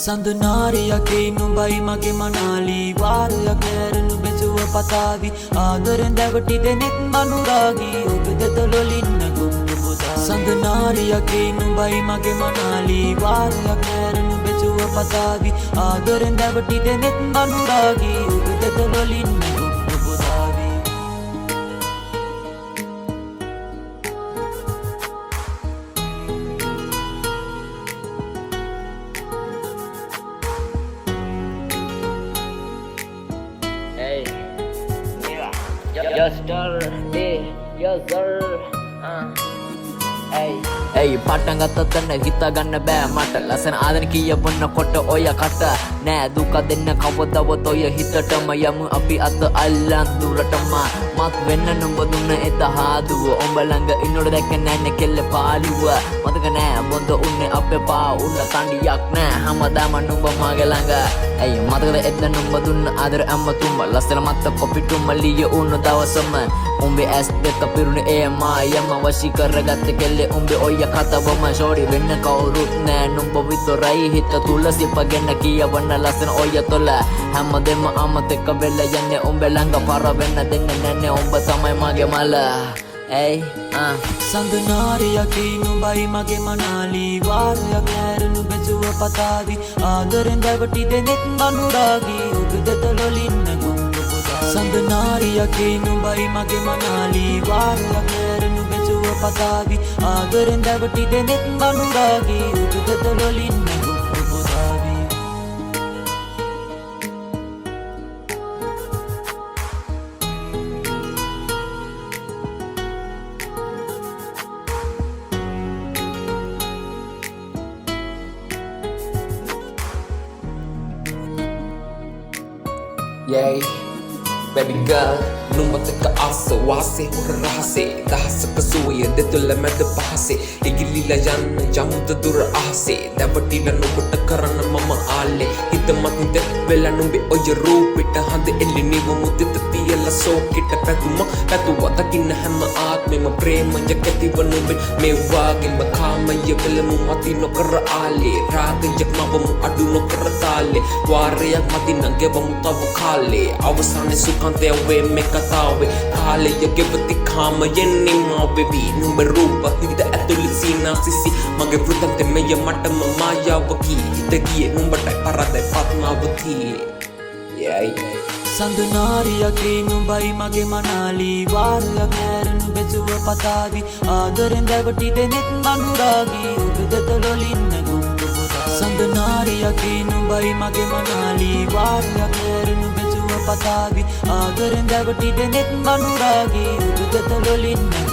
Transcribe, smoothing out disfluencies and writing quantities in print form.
සඳනාරියගේ නුඹයි මගේ මනාලී වාරයක් නැරනු බෙසුව පතාවි ආදරෙන් දැවටි දෙනෙත් මනුරාගී ඔබ දෙතොලොලින්න ගොම්බ පුදා සඳනාරියගේ නුඹයි මගේ මනාලී වාරයක් නැරනු බෙසුව පතාවි ආදරෙන් දැවටි දෙනෙත් මනුරාගී ඔබ දෙතොලොලින්න ගොම්බ පුදාවි Hey, mira, yes sir, yes sir, hey. Hey, පටන් ගත්ත තැන හිතා ගන්න බෑ මට ලස්සන ආදන කියවන්නකොට ඔය කට නෑ දුක දෙන්න කවදවත් ඔය හිතටම යමු අපි අත අල්ලන් දුරටම මත් වෙන්න නුඹ දුන්න එත හාදුව උඹ ළඟ ඉන්නොට දැක්ක නෑනේ කෙල්ල පාළුව මතක නෑ බොඳ උන්නේ අපේ පා උන්න තණ්ඩියක් නෑ හැමදාම නුඹ මගේ ළඟ ඇයි මතකද එද්ද නුඹ දුන්න ආදර අම්මතුම ලස්සන මත කොපිටුම ලිය උන්න දවසම උඹේ ඇස් දෙක පිරුණේ ඒ මායම වශී කරගත්ත කෙල්ලේ උඹේ ඔය කතාවම ෂෝඩි වෙන්න කවුරුත් නෑ නුඹ විතරයි හිත තුල සිපගෙන කියවන්න ලස්සන ඔය තොල හැමදෙම අමතක වෙලා යන්නේ උඹ ළඟ පාර වෙන්න දෙන්නේ නැන්නේ උඹ තමයි මගේ මල Hey, සඳනාරියගේ නුඹයි මගේ මනාලී වාරයක් නැරනු බෙසුව පතාවි ආදරෙන් දැවටි දෙනෙත් මනුරාගී ඔබ දෙතොලොලින්න ගොම්බ පුදා සඳනාරියගේ නුඹයි මගේ මනාලී වාරයක් නැරනු බෙසුව පතාවි ආදරෙන් දැවටි දෙනෙත් මනුරාගී ඔබ දෙතොලොලින්න ගොම්බ පුදාවි Yay, baby girl, numataka asa wase hura rahase dahasaka suya detula mad pahase igilila janna jamuta dur ahase davatila nubata karana mama ale hitamatinte vela numbi oya roopita hande elli nivu mudita tiyala sokita patuma patuwa takinna hamma aatmema prema jakati vanumbe me wage makama yevelamu mati nokara ale raga yakmawamu adu nokara tale warayak mati nangewamu tawu khale avasane sukante we me katawe khale yagevati khama yenni mawe vi numbe roopa hida atuli sina sisi mage vrutante meya matama mayawaki hitagiye numbatai paradai patmavati yay සඳනාරියගේ නුඹයි මගේ මනාලී වාරයක් නැරනු බෙසුව පතාවි ආදරෙන් දැවටි දෙනෙත් මනුරාගී ඔබ දෙතොලොලින්න ගොම්බ පුදා සඳනාරියගේ නුඹයි මගේ මනාලී වාරයක් නැරනු බෙසුව පතාවි ආදරෙන් දැවටි දෙනෙත් මනුරාගී ඔබ දෙතොලොලින්න